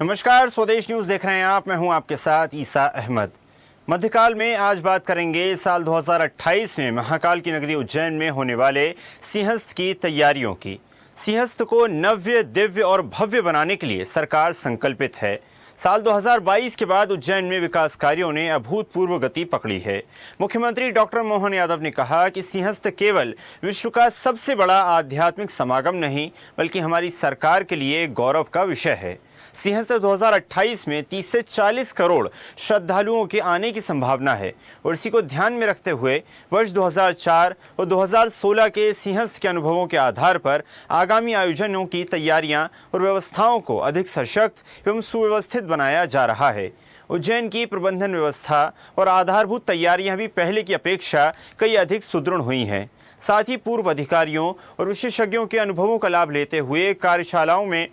नमस्कार, स्वदेश न्यूज देख रहे हैं आप। मैं हूं आपके साथ ईसा अहमद। मध्यकाल में आज बात करेंगे साल 2028 में महाकाल की नगरी उज्जैन में होने वाले सिंहस्थ की तैयारियों की। सिंहस्थ को नव्य, दिव्य और भव्य बनाने के लिए सरकार संकल्पित है। साल 2022 के बाद उज्जैन में विकास कार्यों ने अभूतपूर्व गति पकड़ी है। मुख्यमंत्री डॉक्टर मोहन यादव ने कहा कि सिंहस्थ केवल विश्व का सबसे बड़ा आध्यात्मिक समागम नहीं, बल्कि हमारी सरकार के लिए गौरव का विषय है। सिंहस्थ 2028 में 30 से 40 करोड़ श्रद्धालुओं के आने की संभावना है और इसी को ध्यान में रखते हुए वर्ष 2004 और 2016 के सिंहस्थ के अनुभवों के आधार पर आगामी आयोजनों की तैयारियां और व्यवस्थाओं को अधिक सशक्त एवं सुव्यवस्थित बनाया जा रहा है। उज्जैन की प्रबंधन व्यवस्था और आधारभूत तैयारियां भी पहले की अपेक्षा कई अधिक सुदृढ़ हुई हैं। साथ ही पूर्व अधिकारियों और विशेषज्ञों के अनुभवों का लाभ लेते हुए कार्यशालाओं में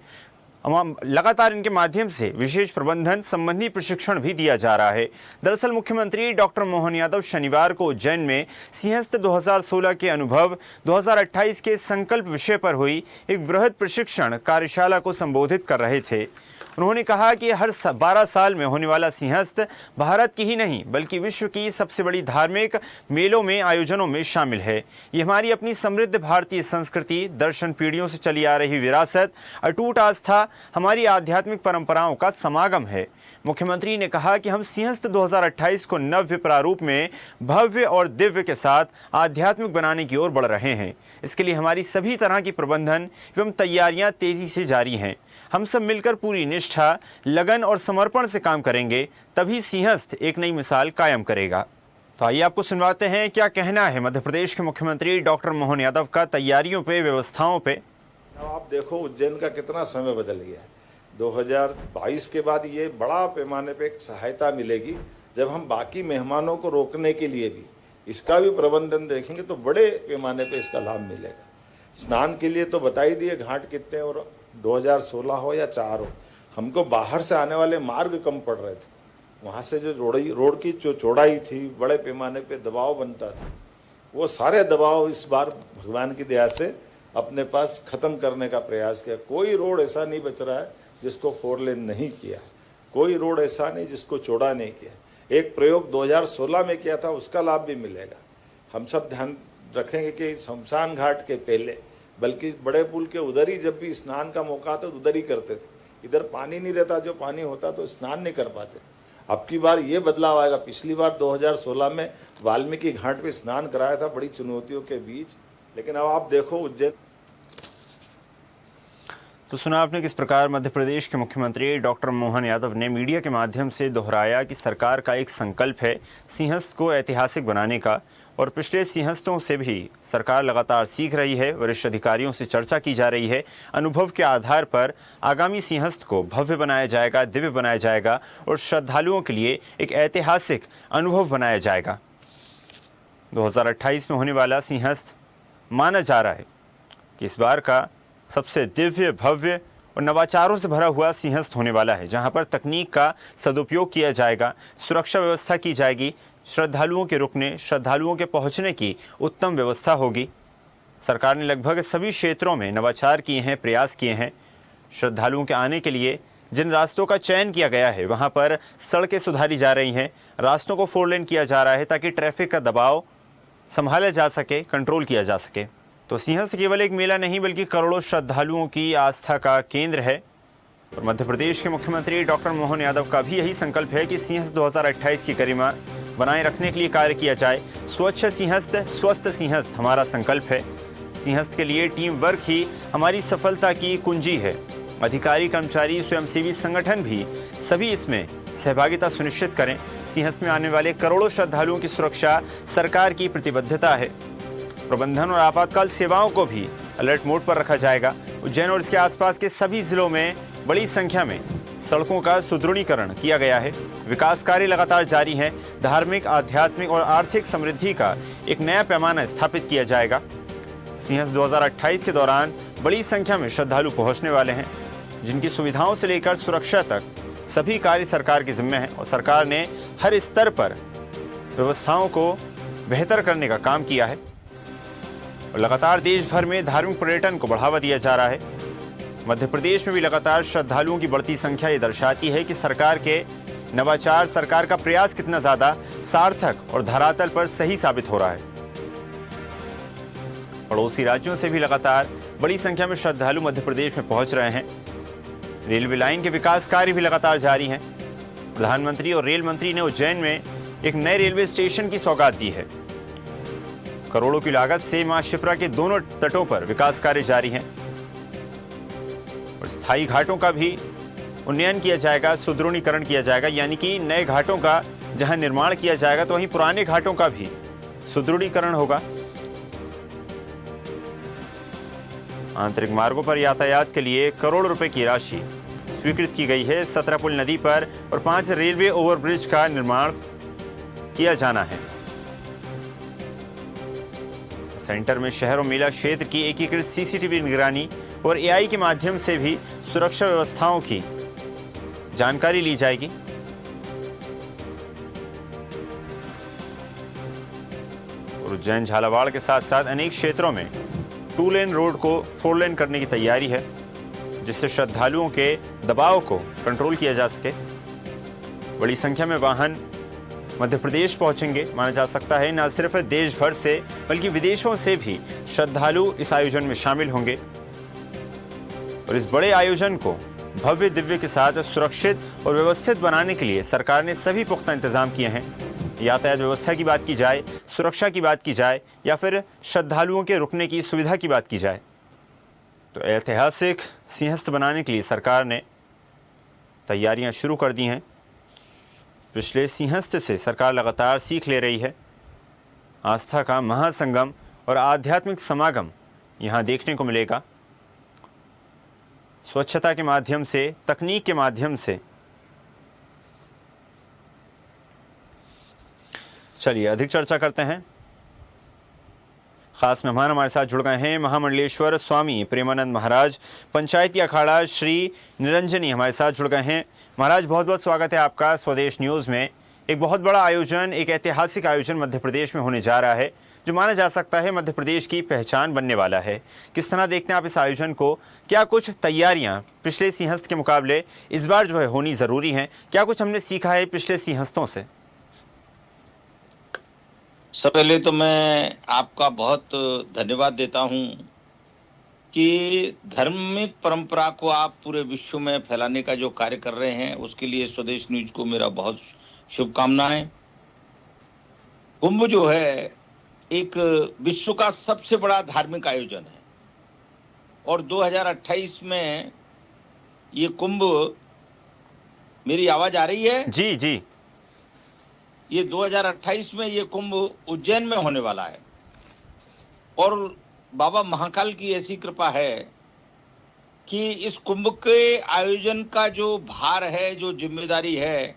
लगातार इनके माध्यम से विशेष प्रबंधन संबंधी प्रशिक्षण भी दिया जा रहा है। दरअसल मुख्यमंत्री डॉक्टर मोहन यादव शनिवार को उज्जैन में सिंहस्थ 2016 के अनुभव 2028 के संकल्प विषय पर हुई एक वृहद प्रशिक्षण कार्यशाला को संबोधित कर रहे थे। उन्होंने कहा कि हर 12 साल में होने वाला सिंहस्थ भारत की ही नहीं बल्कि विश्व की सबसे बड़ी धार्मिक मेलों में आयोजनों में शामिल है। ये हमारी अपनी समृद्ध भारतीय संस्कृति, दर्शन, पीढ़ियों से चली आ रही विरासत, अटूट आस्था, हमारी आध्यात्मिक परंपराओं का समागम है। मुख्यमंत्री ने कहा कि हम सिंहस्थ 2028 को नव्य प्रारूप में भव्य और दिव्य के साथ आध्यात्मिक बनाने की ओर बढ़ रहे हैं। इसके लिए हमारी सभी तरह की प्रबंधन एवं तैयारियां तेजी से जारी हैं। हम सब मिलकर पूरी निष्ठा, लगन और समर्पण से काम करेंगे, तभी सिंहस्थ एक नई मिसाल कायम करेगा। तो आइए आपको सुनवाते हैं क्या कहना है मध्य प्रदेश के मुख्यमंत्री डॉक्टर मोहन यादव का तैयारियों पे, व्यवस्थाओं पे। आप देखो उज्जैन का कितना समय बदल गया है। 2022 के बाद ये बड़ा पैमाने पे एक सहायता मिलेगी। जब हम बाकी मेहमानों को रोकने के लिए भी इसका भी प्रबंधन देखेंगे तो बड़े पैमाने पे इसका लाभ मिलेगा। स्नान के लिए तो बता ही दिए घाट कितने, और 2016 हो या 4 हो, हमको बाहर से आने वाले मार्ग कम पड़ रहे थे। वहाँ से जो रोड की जो चौड़ाई थी, बड़े पैमाने पे दबाव बनता था, वो सारे दबाव इस बार भगवान की दया से अपने पास खत्म करने का प्रयास किया। कोई रोड ऐसा नहीं बच रहा है जिसको 4 लेन नहीं किया, कोई रोड ऐसा नहीं जिसको चौड़ा नहीं किया। एक प्रयोग 2016 में किया था, उसका लाभ भी मिलेगा। हम सब ध्यान रखेंगे कि शमशान घाट के पहले, बल्कि बड़े पुल के उधर ही जब भी स्नान का मौका आता तो उधर ही करते थे। इधर पानी नहीं रहता, जो पानी होता तो स्नान नहीं कर पाते। अब की बार ये बदलाव आएगा। पिछली बार 2016 में वाल्मीकि घाट पे स्नान कराया था बड़ी चुनौतियों के बीच, लेकिन अब आप देखो उज्जैन। तो सुना आपने किस प्रकार मध्य प्रदेश के मुख्यमंत्री डॉक्टर मोहन यादव ने मीडिया के माध्यम से दोहराया कि सरकार का एक संकल्प है सिंहस्थ को ऐतिहासिक बनाने का, और पिछले सिंहस्थों से भी सरकार लगातार सीख रही है। वरिष्ठ अधिकारियों से चर्चा की जा रही है। अनुभव के आधार पर आगामी सिंहस्थ को भव्य बनाया जाएगा, दिव्य बनाया जाएगा और श्रद्धालुओं के लिए एक ऐतिहासिक अनुभव बनाया जाएगा। 2028 में होने वाला सिंहस्थ माना जा रहा है कि इस बार का सबसे दिव्य, भव्य और नवाचारों से भरा हुआ सिंहस्थ होने वाला है, जहां पर तकनीक का सदुपयोग किया जाएगा, सुरक्षा व्यवस्था की जाएगी, श्रद्धालुओं के रुकने, श्रद्धालुओं के पहुंचने की उत्तम व्यवस्था होगी। सरकार ने लगभग सभी क्षेत्रों में नवाचार किए हैं, प्रयास किए हैं। श्रद्धालुओं के आने के लिए जिन रास्तों का चयन किया गया है वहां पर सड़कें सुधारी जा रही हैं, रास्तों को 4 लेन किया जा रहा है ताकि ट्रैफिक का दबाव संभाला जा सके, कंट्रोल किया जा सके। तो सिंहस्थ केवल एक मेला नहीं बल्कि करोड़ों श्रद्धालुओं की आस्था का केंद्र है। और मध्य प्रदेश के मुख्यमंत्री डॉक्टर मोहन यादव का भी यही संकल्प है कि सिंहस्थ 2028 की गरिमा बनाए रखने के लिए कार्य किया जाए। स्वच्छ सिंहस्थ, स्वस्थ सिंहस्थ हमारा संकल्प है। सिंहस्थ के लिए टीम वर्क ही हमारी सफलता की कुंजी है। अधिकारी, कर्मचारी, स्वयंसेवी संगठन भी सभी इसमें सहभागिता सुनिश्चित करें। सिंहस्थ में आने वाले करोड़ों श्रद्धालुओं की सुरक्षा सरकार की प्रतिबद्धता है। प्रबंधन और आपातकाल सेवाओं को भी अलर्ट मोड पर रखा जाएगा। उज्जैन और इसके आसपास के सभी जिलों में बड़ी संख्या में सड़कों का सुदृढ़ीकरण किया गया है। विकास कार्य लगातार जारी हैं। धार्मिक, आध्यात्मिक और आर्थिक समृद्धि का एक नया पैमाना स्थापित किया जाएगा। सिंहस्थ 2028 के दौरान बड़ी संख्या में श्रद्धालु पहुंचने वाले हैं, जिनकी सुविधाओं से लेकर सुरक्षा तक सभी कार्य सरकार के जिम्मे हैं और सरकार ने हर स्तर पर व्यवस्थाओं को बेहतर करने का काम किया है। और लगातार देश भर में धार्मिक पर्यटन को बढ़ावा दिया जा रहा है। मध्य प्रदेश में भी लगातार श्रद्धालुओं की बढ़ती संख्या ये दर्शाती है कि सरकार के नवाचार, सरकार का प्रयास कितना ज्यादा सार्थक और धरातल पर सही साबित हो रहा है। पड़ोसी राज्यों से भी लगातार बड़ी संख्या में श्रद्धालु मध्य प्रदेश में पहुंच रहे हैं। रेलवे लाइन के विकास कार्य भी लगातार जारी हैं। प्रधानमंत्री और रेल मंत्री ने उज्जैन में एक नए रेलवे स्टेशन की सौगात दी है। करोड़ों की लागत से मां शिप्रा के दोनों तटों पर विकास कार्य जारी हैं और स्थायी घाटों का भी उन्नयन किया जाएगा, सुदृढ़ीकरण किया जाएगा, यानी कि नए घाटों का जहां निर्माण किया जाएगा तो वहीं पुराने घाटों का भी सुदृढ़ीकरण होगा। आंतरिक मार्गों पर यातायात के लिए करोड़ रुपए की राशि स्वीकृत की गई है। 17 पुल नदी पर और 5 रेलवे ओवरब्रिज का निर्माण किया जाना है। सेंटर में शहर और मेला क्षेत्र की एकीकृत सीसीटीवी निगरानी और एआई के माध्यम से भी सुरक्षा व्यवस्थाओं की जानकारी ली जाएगी। और उज्जैन झालावाड़ के साथ साथ अनेक क्षेत्रों में 2 लेन रोड को 4 लेन करने की तैयारी है, जिससे श्रद्धालुओं के दबाव को कंट्रोल किया जा सके। बड़ी संख्या में वाहन मध्य प्रदेश पहुंचेंगे। माना जा सकता है न सिर्फ देश भर से बल्कि विदेशों से भी श्रद्धालु इस आयोजन में शामिल होंगे और इस बड़े आयोजन को भव्य दिव्य के साथ सुरक्षित और व्यवस्थित बनाने के लिए सरकार ने सभी पुख्ता इंतजाम किए हैं। यातायात व्यवस्था की बात की जाए, सुरक्षा की बात की जाए या फिर श्रद्धालुओं के रुकने की सुविधा की बात की जाए, तो ऐतिहासिक सिंहस्थ बनाने के लिए सरकार ने तैयारियां शुरू कर दी हैं। पिछले सिंहस्थ से सरकार लगातार सीख ले रही है। आस्था का महासंगम और आध्यात्मिक समागम यहाँ देखने को मिलेगा। स्वच्छता के माध्यम से, तकनीक के माध्यम से। चलिए अधिक चर्चा करते हैं। खास मेहमान हमारे साथ जुड़ गए हैं महामंडलेश्वर स्वामी प्रेमानंद महाराज, पंचायती अखाड़ा श्री निरंजनी हमारे साथ जुड़ गए हैं। महाराज, बहुत बहुत स्वागत है आपका स्वदेश न्यूज़ में। एक बहुत बड़ा आयोजन, एक ऐतिहासिक आयोजन मध्य प्रदेश में होने जा रहा है, जो माना जा सकता है मध्य प्रदेश की पहचान बनने वाला है। किस तरह देखते हैं आप इस आयोजन को? क्या कुछ तैयारियां पिछले सिंहस्थ के मुकाबले इस बार जो है होनी ज़रूरी हैं? क्या कुछ हमने सीखा है पिछले सिंहस्थों से? सबसे पहले तो मैं आपका बहुत धन्यवाद देता हूं कि धार्मिक परंपरा को आप पूरे विश्व में फैलाने का जो कार्य कर रहे हैं, उसके लिए स्वदेश न्यूज को मेरा बहुत शुभकामनाएं। कुंभ जो है एक विश्व का सबसे बड़ा धार्मिक आयोजन है और 2028 में ये कुंभ, मेरी आवाज आ रही है? जी जी। ये 2028 में ये कुंभ उज्जैन में होने वाला है और बाबा महाकाल की ऐसी कृपा है कि इस कुंभ के आयोजन का जो भार है, जो जिम्मेदारी है,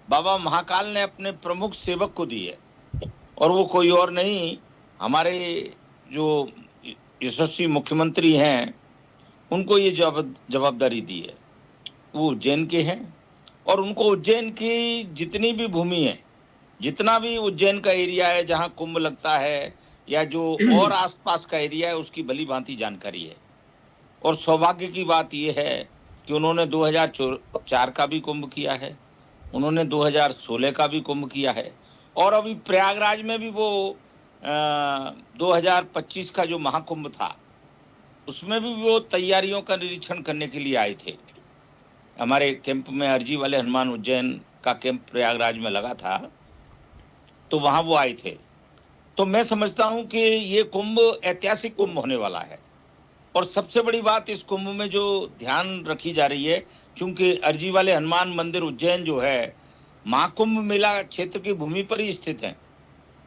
बाबा महाकाल ने अपने प्रमुख सेवक को दी है और वो कोई और नहीं, हमारे जो यशस्वी मुख्यमंत्री हैं उनको ये जवाबदारी दी है। वो उज्जैन के हैं और उनको उज्जैन की जितनी भी भूमि है, जितना भी उज्जैन का एरिया है जहां कुंभ लगता है या जो और आसपास का एरिया है, उसकी भली भांति जानकारी है। और सौभाग्य की बात यह है कि उन्होंने 2004 का भी कुंभ किया है, उन्होंने 2016 का भी कुंभ किया है और अभी प्रयागराज में भी वो 2025 का जो महाकुंभ था उसमें भी वो तैयारियों का निरीक्षण करने के लिए आए थे। हमारे कैंप में अर्जी वाले हनुमान उज्जैन का कैंप प्रयागराज में लगा था, तो वहां वो आए थे। तो मैं समझता हूं कि ये कुंभ ऐतिहासिक कुंभ होने वाला है और सबसे बड़ी बात इस कुंभ में जो ध्यान रखी जा रही है, चूंकि अर्जी वाले हनुमान मंदिर उज्जैन जो है महाकुंभ मेला क्षेत्र की भूमि पर ही स्थित है,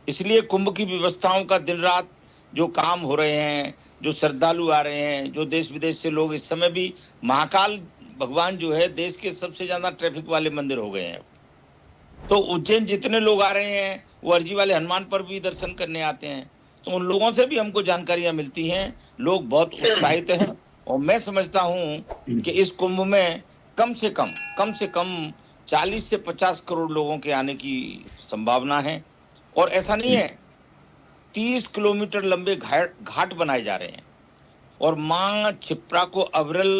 इसलिए कुंभ की व्यवस्थाओं का दिन रात जो काम हो रहे हैं, जो श्रद्धालु आ रहे हैं, जो देश विदेश से लोग, इस समय भी महाकाल भगवान जो है देश के सबसे ज्यादा ट्रैफिक वाले मंदिर हो गए हैं। तो उज्जैन जितने लोग आ रहे हैं वो अर्जी वाले हनुमान पर भी दर्शन करने आते हैं, तो उन लोगों से भी हमको जानकारियां मिलती हैं। लोग बहुत उत्साहित हैं और मैं समझता हूं कि इस कुंभ में कम से कम 40 से 50 करोड़ लोगों के आने की संभावना है। और ऐसा नहीं है, 30 किलोमीटर लंबे घाट बनाए जा रहे हैं और मां क्षिप्रा को अविरल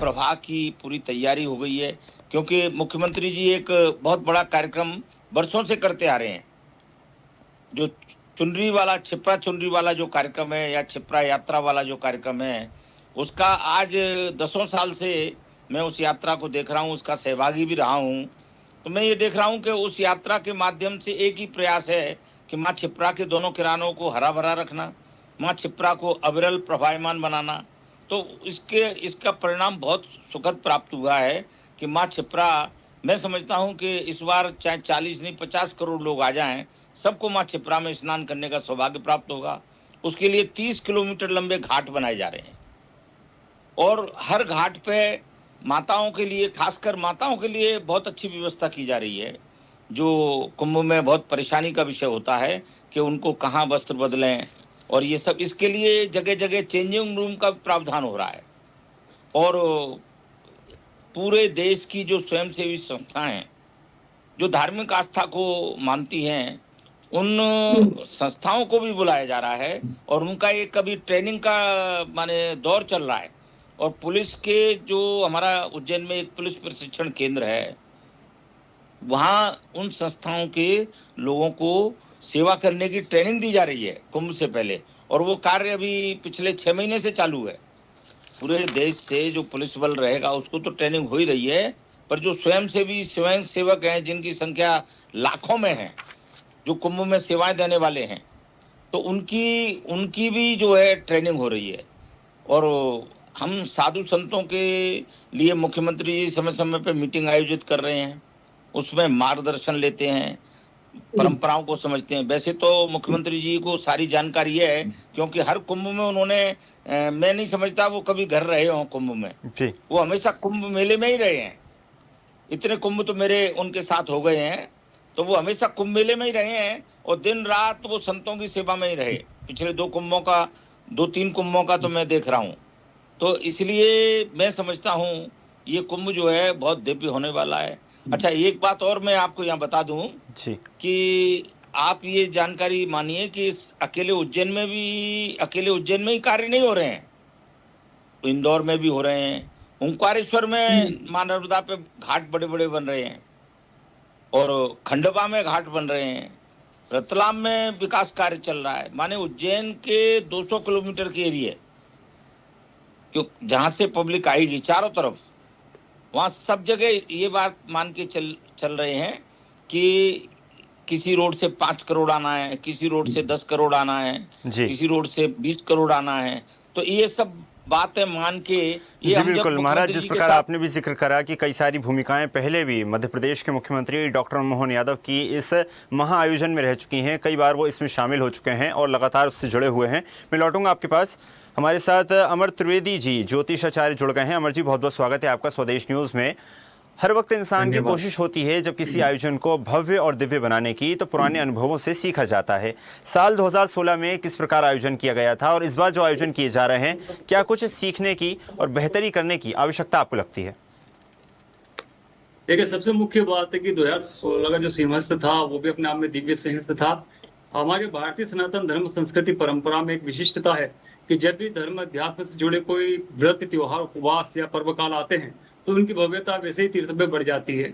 प्रवाह की पूरी तैयारी हो गई है, क्योंकि मुख्यमंत्री जी एक बहुत बड़ा कार्यक्रम वर्षों से करते आ रहे हैं। जो चुनरी वाला, क्षिप्रा चुनरी वाला जो कार्यक्रम है, या क्षिप्रा यात्रा वाला जो कार्यक्रम है, उसका आज 10 साल से मैं उस यात्रा को देख रहा हूं, उसका सहभागी भी रहा हूं। तो मैं ये देख रहा हूं कि उस यात्रा के माध्यम से एक ही प्रयास है कि मां क्षिप्रा के दोनों किरानों को हरा भरा रखना, मां क्षिप्रा को अविरल प्रवाहमान बनाना। तो इसका परिणाम बहुत सुखद प्राप्त हुआ है कि मां क्षिप्रा, मैं समझता हूं कि इस बार चाहे 40 नहीं 50 करोड़ लोग आ जाएं, सबको मां क्षिप्रा में स्नान करने का सौभाग्य प्राप्त होगा। उसके लिए 30 किलोमीटर लंबे घाट बनाए जा रहे हैं और हर घाट पे माताओं के लिए, खासकर माताओं के लिए बहुत अच्छी व्यवस्था की जा रही है। जो कुंभ में बहुत परेशानी का विषय होता है कि उनको कहाँ वस्त्र बदलें, और ये सब, इसके लिए जगह जगह चेंजिंग रूम का प्रावधान हो रहा है। और पूरे देश की जो स्वयंसेवी संस्थाएं हैं, जो धार्मिक आस्था को मानती हैं, उन संस्थाओं को भी बुलाया जा रहा है और उनका एक कभी ट्रेनिंग का माने दौर चल रहा है। और पुलिस के, जो हमारा उज्जैन में एक पुलिस प्रशिक्षण केंद्र है, वहां उन संस्थाओं के लोगों को सेवा करने की ट्रेनिंग दी जा रही है कुंभ से पहले, और वो कार्य अभी पिछले 6 महीने से चालू है। पूरे देश से जो पुलिस बल रहेगा उसको तो ट्रेनिंग हो ही रही है, पर जो स्वयं सेवक हैं, जिनकी संख्या लाखों में है, जो कुंभ में सेवाएं देने वाले हैं, तो उनकी भी जो है ट्रेनिंग हो रही है। और हम साधु संतों के लिए मुख्यमंत्री जी समय समय पे मीटिंग आयोजित कर रहे हैं, उसमें मार्गदर्शन लेते हैं, परंपराओं को समझते हैं। वैसे तो मुख्यमंत्री जी को सारी जानकारी है, क्योंकि हर कुंभ में उन्होंने, मैं नहीं समझता वो कभी घर रहे हों कुंभ में जी। वो हमेशा कुंभ मेले में ही रहे हैं। इतने कुंभ तो मेरे उनके साथ हो गए हैं, तो वो हमेशा कुंभ मेले में ही रहे हैं और दिन रात वो संतों की सेवा में ही रहे। पिछले 2-3 कुंभों का तो मैं देख रहा हूँ। तो इसलिए मैं समझता हूँ ये कुंभ जो है बहुत दिव्य होने वाला है। अच्छा, एक बात और मैं आपको यहाँ बता दूं जी। कि आप ये जानकारी मानिए कि अकेले उज्जैन में ही कार्य नहीं हो रहे हैं, तो इंदौर में भी हो रहे हैं, ओंकारेश्वर में मां नर्मदा पे घाट बड़े बड़े बन रहे हैं, और खंडवा में घाट बन रहे हैं, रतलाम में विकास कार्य चल रहा है। माने उज्जैन के 200 किलोमीटर के एरिया, क्यों जहां से पब्लिक आएगी चारों तरफ, वहां सब जगह ये बात मान के चल रहे हैं कि किसी रोड से 5 करोड़ आना है, किसी रोड से 10 करोड़ आना है, जी। किसी रोड से 20 करोड़ आना है। तो ये सब बातें मान के जी हम जब बिल्कुल महाराज, मुख्यमंत्री जिस जी के प्रकार साथ, आपने भी जिक्र करा कि कई सारी भूमिकाएं पहले भी मध्य प्रदेश के मुख्यमंत्री डॉक्टर मनमोहन यादव की इस महाआयोजन में रह चुकी हैं, कई बार वो इसमें शामिल हो चुके हैं और लगातार उससे जुड़े हुए हैं। मैं लौटूंगा आपके पास। हमारे साथ अमर त्रिवेदी जी, ज्योतिषाचार्य, जुड़ गए हैं। अमर जी, बहुत बहुत स्वागत है आपका स्वदेश न्यूज़ में। हर वक्त इंसान की कोशिश होती है जब किसी आयोजन को भव्य और दिव्य बनाने की, तो पुराने अनुभवों से सीखा जाता है। साल 2016 में किस प्रकार आयोजन किया गया था और इस बार जो आयोजन किए जा रहे हैं, क्या कुछ सीखने की और बेहतरी करने की आवश्यकता आपको लगती है? देखिए, सबसे मुख्य बात है कि 2016 का जो सिंहस्थ था वो भी अपने आप में दिव्य सिंहस्थ था। हमारे भारतीय सनातन धर्म संस्कृति परंपरा में एक विशिष्टता है कि जब भी धर्म अध्यात्म से जुड़े कोई व्रत, त्योहार, उपवास या पर्व काल आते हैं तो उनकी भव्यता वैसे ही तीर्थभ्य बढ़ जाती है।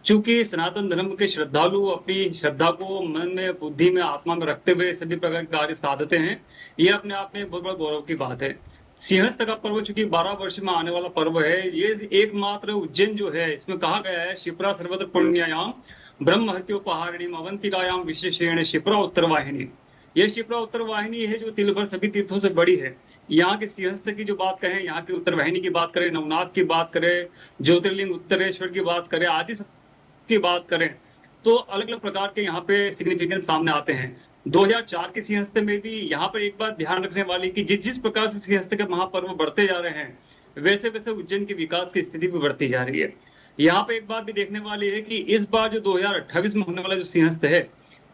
चूंकि सनातन धर्म के श्रद्धालु अपनी श्रद्धा को मन में, बुद्धि में, आत्मा में रखते हुए सभी प्रकार के कार्य साधते हैं, ये अपने आप में एक बहुत बड़ा गौरव की बात है। सिंहस्थ का पर्व चूंकि 12 वर्ष में आने वाला पर्व है, ये एकमात्र उज्जैन जो है, इसमें कहा गया है शिप्रा सर्वत्र पुण्यायाम ब्रह्म हत्योपहारिणी अवंतिकायाम विशेषेण शिप्रा उत्तर वाहिनी। ये शिप्रा उत्तर वाहिनी है जो तिल भर सभी तीर्थों से बड़ी है। यहाँ के सिंहस्थ की जो बात करें, यहाँ की उत्तर वाहिनी की बात करें, नवनाथ की बात करें, ज्योतिर्लिंग उत्तरेश्वर की बात करें, आदि सब की बात करें, तो अलग अलग प्रकार के यहाँ पे सिग्निफिकेंस सामने आते हैं। 2004 के सिंहस्थ में भी यहाँ पर एक बात ध्यान रखने वाली कि जिस प्रकार से सिंहस्थ के महापर्व बढ़ते जा रहे हैं, वैसे वैसे उज्जैन के विकास की स्थिति भी बढ़ती जा रही है। यहाँ पे एक बात भी देखने वाली है कि इस बार जो 2028 में होने वाला जो सिंहस्थ है,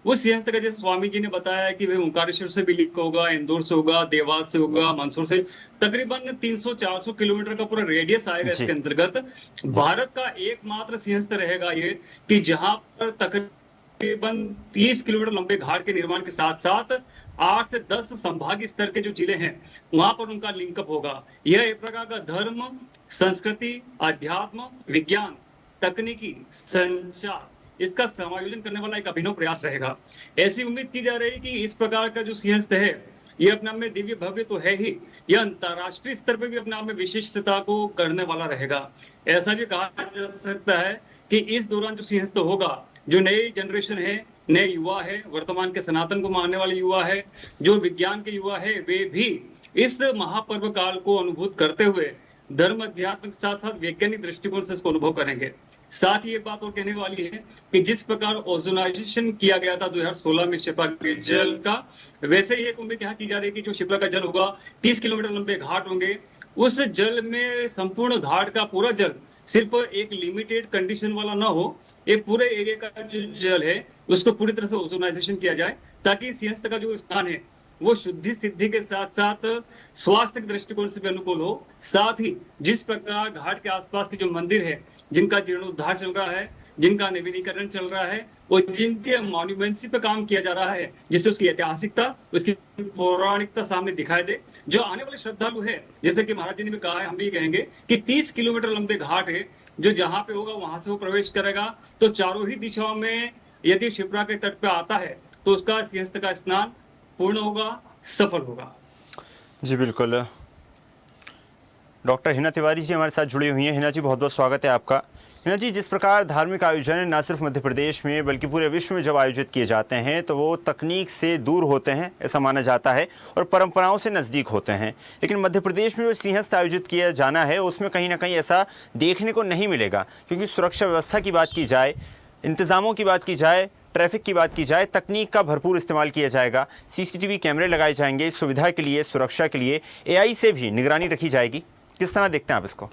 वो सिंहस्थ का जैसे स्वामी जी ने बताया कि भाई ओंकारेश्वर से भी लिंक होगा, इंदौर से होगा, देवास से होगा, मंदसौर से, तकरीबन 300-400 किलोमीटर का पूरा रेडियस आएगा इसके अंतर्गत। भारत का एकमात्र सिंहस्थ रहेगा ये कि जहां पर तकरीबन 30 किलोमीटर लंबे घाट के निर्माण के साथ साथ 8 से 10 संभागीय स्तर के जो जिले हैं वहां पर उनका लिंकअप होगा। यह एक प्रकार का धर्म, संस्कृति, अध्यात्म, विज्ञान, तकनीकी, संचार इसका समायोजन करने वाला एक अभिनव प्रयास रहेगा। ऐसी उम्मीद की जा रही है कि इस प्रकार का जो सिंहस्थ है ये अपने आप में दिव्य भव्य तो है ही, यह अंतरराष्ट्रीय स्तर पर भी अपने आप में विशिष्टता को करने वाला रहेगा। ऐसा भी कहा जा सकता है कि इस दौरान जो सिंहस्थ होगा, जो नई जनरेशन है, नए युवा है, वर्तमान के सनातन को मानने वाले युवा है, जो विज्ञान के युवा है, वे भी इस महापर्व काल को अनुभूत करते हुए धर्म अध्यात्म के साथ साथ वैज्ञानिक दृष्टिकोण से इसको अनुभव करेंगे। साथ ही एक बात और कहने वाली है कि जिस प्रकार ओजोनाइजेशन किया गया था 2016 में शिप्रा के जल का, वैसे ही एक उम्मीद यहाँ की जा रही है कि जो शिप्रा का जल होगा 30 किलोमीटर लंबे घाट होंगे, उस जल में संपूर्ण घाट का पूरा जल सिर्फ एक लिमिटेड कंडीशन वाला ना हो, एक पूरे एरिया का जो जल है उसको पूरी तरह से ओजोनाइजेशन किया जाए, ताकि सिंहस्थ का जो स्थान है वो शुद्धि सिद्धि के साथ साथ स्वास्थ्य के दृष्टिकोण से भी अनुकूल हो। साथ ही जिस प्रकार घाट के आसपास के जो मंदिर है जिनका जीर्णोद्धार चल रहा है, जिनका नवीनीकरण चल रहा है और जिनके मॉन्यूमेंट्स पे काम किया जा रहा है, जिससे उसकी ऐतिहासिकता, उसकी पौराणिकता सामने दिखाई दे, जो आने वाले श्रद्धालु है, जैसे कि महाराज जी ने भी कहा है, हम भी कहेंगे कि 30 किलोमीटर लंबे घाट है, जो जहां पे होगा वहां से वो प्रवेश करेगा, तो चारों ही दिशाओं में यदि शिप्रा के तट पे आता है तो उसका सिंहस्थ का स्नान पूर्ण होगा, सफल होगा। जी बिल्कुल। डॉक्टर हिना तिवारी जी हमारे साथ जुड़ी हुई हैं। हिना जी, बहुत बहुत स्वागत है आपका। हिना जी, जिस प्रकार धार्मिक आयोजन न सिर्फ मध्य प्रदेश में बल्कि पूरे विश्व में जब आयोजित किए जाते हैं तो वो तकनीक से दूर होते हैं, ऐसा माना जाता है, और परंपराओं से नज़दीक होते हैं। लेकिन मध्य प्रदेश में जो सिंहस्थ आयोजित किया जाना है उसमें कहीं ना कहीं ऐसा देखने को नहीं मिलेगा, क्योंकि सुरक्षा व्यवस्था की बात की जाए, इंतज़ामों की बात की जाए, ट्रैफिक की बात की जाए, तकनीक का भरपूर इस्तेमाल किया जाएगा। सीसीटीवी कैमरे लगाए जाएंगे सुविधा के लिए, सुरक्षा के लिए। एआई से भी निगरानी रखी जाएगी। किस तरह देखते हैं आप इसको?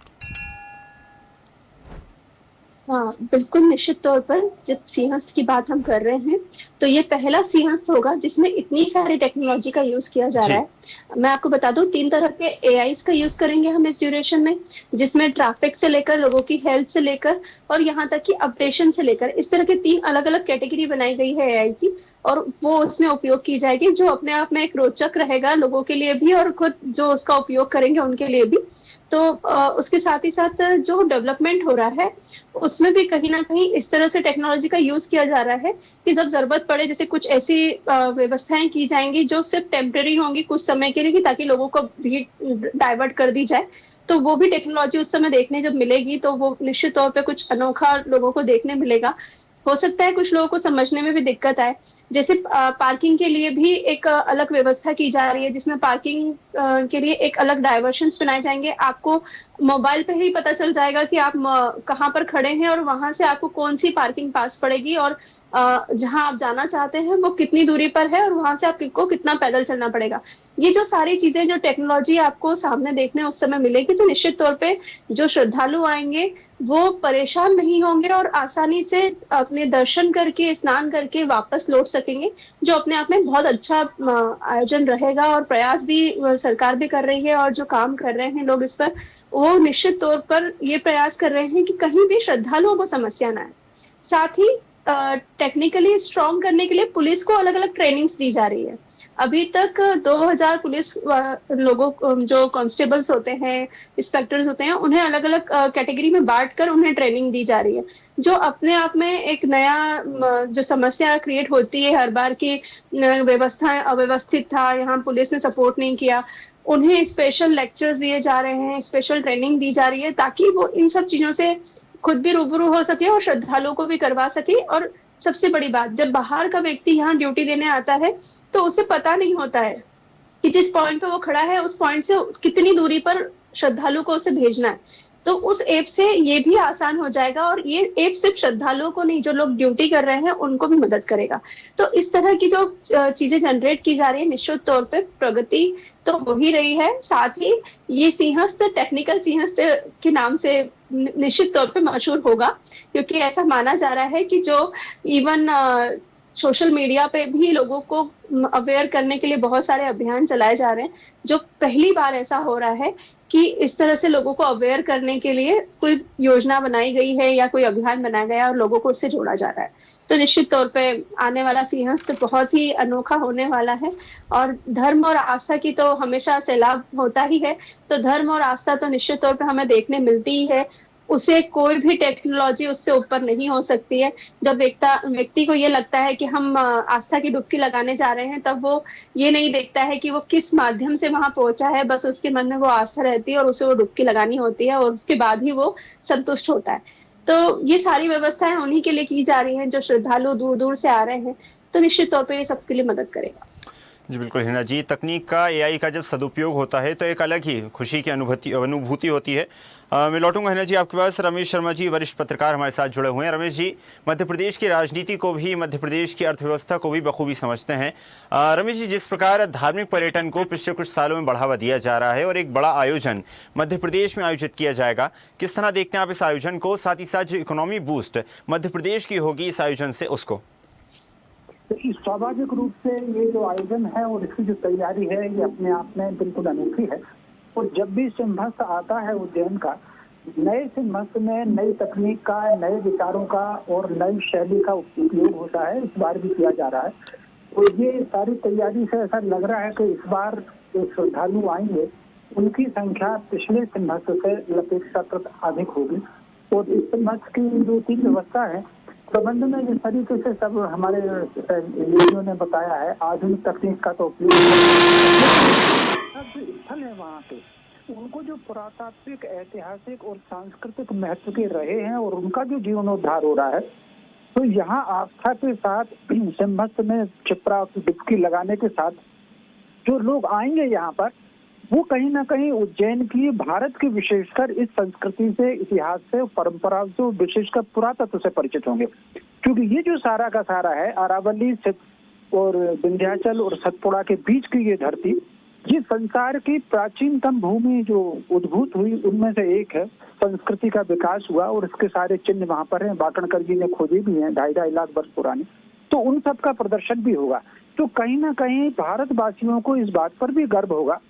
हाँ, बिल्कुल निश्चित तौर पर जब सिंहस्थ की बात हम कर रहे हैं तो ये पहला सिंहस्थ होगा जिसमें इतनी सारी टेक्नोलॉजी का यूज किया जा रहा है। मैं आपको बता दूं, 3 तरह के एआईज का यूज करेंगे हम इस ड्यूरेशन में, जिसमें ट्रैफिक से लेकर लोगों की हेल्थ से लेकर और यहाँ तक कि अपडेशन से लेकर इस तरह के 3 अलग अलग कैटेगरी बनाई गई है एआई की, और वो उसमें उपयोग की जाएगी, जो अपने आप में एक रोचक रहेगा लोगों के लिए भी और खुद जो उसका उपयोग करेंगे उनके लिए भी। तो उसके साथ ही साथ जो डेवलपमेंट हो रहा है उसमें भी कहीं ना कहीं इस तरह से टेक्नोलॉजी का यूज किया जा रहा है कि जब जरूरत पड़े, जैसे कुछ ऐसी व्यवस्थाएं की जाएंगी जो सिर्फ टेम्परेरी होंगी कुछ समय के लिए, ताकि लोगों को भीड़ डाइवर्ट कर दी जाए, तो वो भी टेक्नोलॉजी उस समय देखने जब मिलेगी तो वो निश्चित तौर पे कुछ अनोखा लोगों को देखने मिलेगा। हो सकता है कुछ लोगों को समझने में भी दिक्कत आए, जैसे पार्किंग के लिए भी एक अलग व्यवस्था की जा रही है, जिसमें पार्किंग के लिए एक अलग डाइवर्शंस बनाए जाएंगे। आपको मोबाइल पे ही पता चल जाएगा कि आप कहाँ पर खड़े हैं और वहां से आपको कौन सी पार्किंग पास पड़ेगी, और जहां आप जाना चाहते हैं वो कितनी दूरी पर है और वहां से आपको कितना पैदल चलना पड़ेगा। ये जो सारी चीजें, जो टेक्नोलॉजी आपको सामने देखने उस समय मिलेगी, तो निश्चित तौर पे जो श्रद्धालु आएंगे वो परेशान नहीं होंगे और आसानी से अपने दर्शन करके, स्नान करके वापस लौट सकेंगे, जो अपने आप में बहुत अच्छा आयोजन रहेगा। और प्रयास भी सरकार भी कर रही है और जो काम कर रहे हैं लोग इस पर, वो निश्चित तौर पर ये प्रयास कर रहे हैं कि कहीं भी श्रद्धालुओं को समस्या ना आए। साथ ही टेक्निकली स्ट्रॉन्ग करने के लिए पुलिस को अलग अलग ट्रेनिंग्स दी जा रही है। अभी तक 2000 पुलिस लोगों, जो कांस्टेबल्स होते हैं, इंस्पेक्टर्स होते हैं, उन्हें अलग अलग कैटेगरी में बांटकर उन्हें ट्रेनिंग दी जा रही है, जो अपने आप में एक नया जो समस्या क्रिएट होती है हर बार की, व्यवस्था अव्यवस्थित था, यहाँ पुलिस ने सपोर्ट नहीं किया, उन्हें स्पेशल लेक्चर्स दिए जा रहे हैं, स्पेशल ट्रेनिंग दी जा रही है, ताकि वो इन सब चीजों से खुद भी रूबरू हो सके और श्रद्धालुओं को भी करवा सके। और सबसे बड़ी बात, जब बाहर का व्यक्ति यहाँ ड्यूटी देने आता है तो उसे पता नहीं होता है कि जिस पॉइंट पे वो खड़ा है उस पॉइंट से कितनी दूरी पर श्रद्धालु को उसे भेजना है। तो उस ऐप से ये भी आसान हो जाएगा, और ये ऐप सिर्फ श्रद्धालुओं को नहीं, जो लोग ड्यूटी कर रहे हैं उनको भी मदद करेगा। तो इस तरह की जो चीजें जनरेट की जा रही है, निश्चित तौर पे प्रगति तो हो ही रही है। साथ ही ये सिंहस्थ टेक्निकल सिंहस्थ के नाम से निश्चित तौर पे मशहूर होगा, क्योंकि ऐसा माना जा रहा है कि जो इवन सोशल मीडिया पे भी लोगों को अवेयर करने के लिए बहुत सारे अभियान चलाए जा रहे हैं, जो पहली बार ऐसा हो रहा है कि इस तरह से लोगों को अवेयर करने के लिए कोई योजना बनाई गई है या कोई अभियान बनाया गया है और लोगों को उससे जोड़ा जा रहा है। तो निश्चित तौर पे आने वाला सिंहस्थ बहुत ही अनोखा होने वाला है और धर्म और आस्था की तो हमेशा सैलाब होता ही है। तो धर्म और आस्था तो निश्चित तौर पे हमें देखने मिलती ही है। उसे कोई भी टेक्नोलॉजी उससे ऊपर नहीं हो सकती है। जब व्यक्ति को ये लगता है कि हम आस्था की डुबकी लगाने जा रहे हैं, तब वो ये नहीं देखता है कि वो किस माध्यम से वहां पहुंचा है। बस उसके मन में वो आस्था रहती है और उसे वो डुबकी लगानी होती है और उसके बाद ही वो संतुष्ट होता है। तो ये सारी व्यवस्थाएं उन्हीं के लिए की जा रही हैं जो श्रद्धालु दूर दूर से आ रहे हैं। तो निश्चित तौर पर ये सबके लिए मदद करेगा। जी बिल्कुल हिना जी, तकनीक का एआई का जब सदुपयोग होता है तो एक अलग ही खुशी की अनुभूति होती है। मैं लौटूंगा हिना जी आपके पास। रमेश शर्मा जी वरिष्ठ पत्रकार हमारे साथ जुड़े हुए हैं। रमेश जी, मध्य प्रदेश की राजनीति को भी, मध्य प्रदेश की अर्थव्यवस्था को भी बखूबी समझते हैं। रमेश जी, जिस प्रकार धार्मिक पर्यटन को पिछले कुछ सालों में बढ़ावा दिया जा रहा है और एक बड़ा आयोजन मध्य प्रदेश में आयोजित किया जाएगा, किस तरह देखते हैं आप इस आयोजन को? साथ ही साथ जो इकोनॉमी बूस्ट मध्य प्रदेश की होगी इस आयोजन से, उसको? देखिए, स्वाभाविक रूप से ये जो आयोजन है और इसकी जो तैयारी है ये अपने आप में बिल्कुल अनोखी है। और जब भी सिंहस्थ आता है उज्जैन का, नए सिंहस्थ में नई तकनीक का, नए विचारों का और नई शैली का उपयोग होता है। इस बार भी किया जा रहा है। तो ये सारी तैयारी से ऐसा लग रहा है कि इस बार जो श्रद्धालु आएंगे उनकी संख्या पिछले सिंहस्थ से अपेक्षाकृत अधिक होगी। और इस सिंहस्थ की जो तीन व्यवस्था है प्रबंध में जिस तरीके से सब हमारे योगियों ने बताया है, आधुनिक तकनीक का तो उपयोग स्थल है वहाँ पे, उनको जो पुरातात्विक, ऐतिहासिक और सांस्कृतिक महत्व के रहे हैं और उनका जो जीर्णोद्धार हो रहा है, तो यहाँ आस्था के साथ सिंहस्थ में क्षिप्रा की डुबकी लगाने के साथ जो लोग आएंगे यहाँ पर, वो कहीं ना कहीं उज्जैन की, भारत की विशेषकर इस संस्कृति से, इतिहास से, परंपरा से, विशेषकर पुरातत्व से परिचित होंगे। क्योंकि ये जो सारा का सारा है, अरावली और विंध्याचल और सतपुड़ा के बीच की ये धरती, ये संसार की प्राचीनतम भूमि जो उद्भूत हुई उनमें से एक है। संस्कृति का विकास हुआ और इसके सारे चिन्ह वहां पर हैं। बाकणकर जी ने खोजे भी हैं 2.5 लाख वर्ष पुराने। तो उन सब का प्रदर्शन भी होगा। तो कहीं ना कहीं भारतवासियों को इस बात पर भी गर्व होगा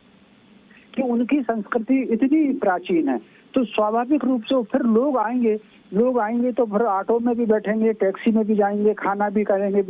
कि उनकी संस्कृति इतनी प्राचीन है। तो स्वाभाविक रूप से फिर लोग आएंगे तो फिर ऑटो में भी बैठेंगे, टैक्सी में भी जाएंगे, खाना भी करेंगे,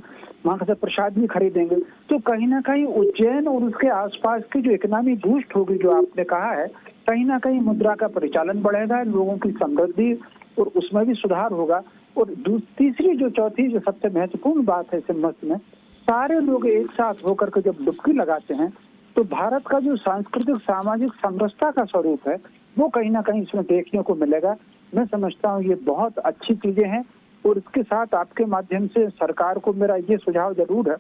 वहां से प्रसाद भी खरीदेंगे। तो कहीं ना कहीं उज्जैन और उसके आसपास की जो इकोनॉमी बूस्ट होगी, जो आपने कहा है, कहीं ना कहीं मुद्रा का परिचालन बढ़ेगा, लोगों की समृद्धि और उसमें भी सुधार होगा। और तीसरी जो चौथी जो सबसे महत्वपूर्ण बात है सिंहस्थ में, सारे लोग एक साथ होकर के जब डुबकी लगाते हैं तो भारत का जो सांस्कृतिक सामाजिक समरसता का स्वरूप है वो कहीं ना कहीं इसमें देखने को मिलेगा। मैं समझता हूँ ये बहुत अच्छी चीजें हैं। और इसके साथ आपके माध्यम से सरकार को मेरा ये सुझाव जरूर है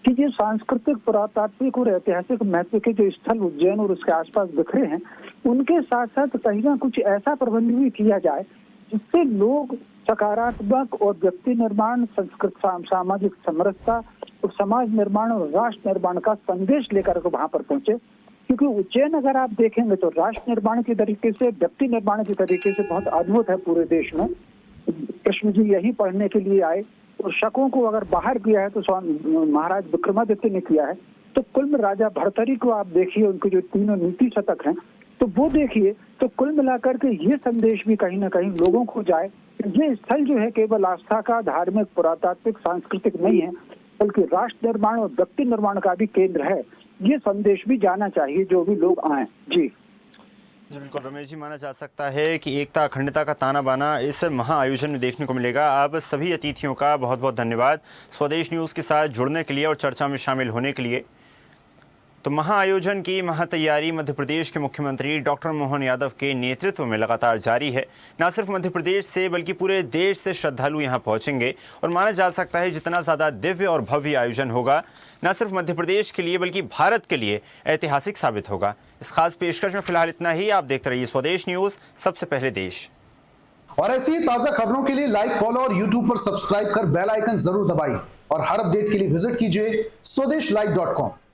कि ये सांस्कृतिक, पुरातात्विक और ऐतिहासिक महत्व के जो स्थल उज्जैन और उसके आसपास बिखरे हैं, उनके साथ साथ कहीं ना कुछ ऐसा प्रबंध भी किया जाए जिससे लोग सकारात्मक और व्यक्ति निर्माण, संस्कृत सामाजिक समरसता और समाज निर्माण और राष्ट्र निर्माण का संदेश लेकर के वहां पर पहुंचे। क्योंकि उज्जैन अगर आप देखेंगे तो राष्ट्र निर्माण के तरीके से, व्यक्ति निर्माण के तरीके से बहुत अद्भुत है पूरे देश में। कृष्ण जी यही पढ़ने के लिए आए और शकों को अगर बाहर किया है तो महाराज विक्रमादित्य ने किया है। तो कुल में राजा भर्तरी को आप देखिए, उनके जो 3 नीति शतक हैं तो वो देखिए। तो कुल मिलाकर के ये संदेश भी कहीं ना कहीं लोगों को जाए, ये स्थल जो है केवल आस्था का, धार्मिक, पुरातात्विक, सांस्कृतिक नहीं है, बल्कि राष्ट्र निर्माण और व्यक्ति निर्माण का भी केंद्र है। ये संदेश भी जाना चाहिए जो भी लोग आए। जी बिल्कुल रमेश जी, माना जा सकता है कि एकता, अखंडता का ताना बाना इस महा आयोजन में देखने को मिलेगा। आप सभी अतिथियों का बहुत बहुत धन्यवाद स्वदेश न्यूज़ के साथ जुड़ने के लिए और चर्चा में शामिल होने के लिए। तो महाआयोजन की महातैयारी मध्य प्रदेश के मुख्यमंत्री डॉक्टर मोहन यादव के नेतृत्व में लगातार जारी है। न सिर्फ मध्य प्रदेश से बल्कि पूरे देश से श्रद्धालु यहां पहुंचेंगे और माना जा सकता है जितना ज़्यादा दिव्य और भव्य आयोजन होगा, न सिर्फ मध्य प्रदेश के लिए बल्कि भारत के लिए ऐतिहासिक साबित होगा। इस खास पेशकश में फिलहाल इतना ही। आप देखते रहिए स्वदेश न्यूज़, सबसे पहले देश। और ऐसी ही ताज़ा खबरों के लिए लाइक, फॉलो और यूट्यूब पर सब्सक्राइब कर बेल आइकन जरूर दबाइए और हर अपडेट के लिए विजिट कीजिए स्वदेशलाइव.com।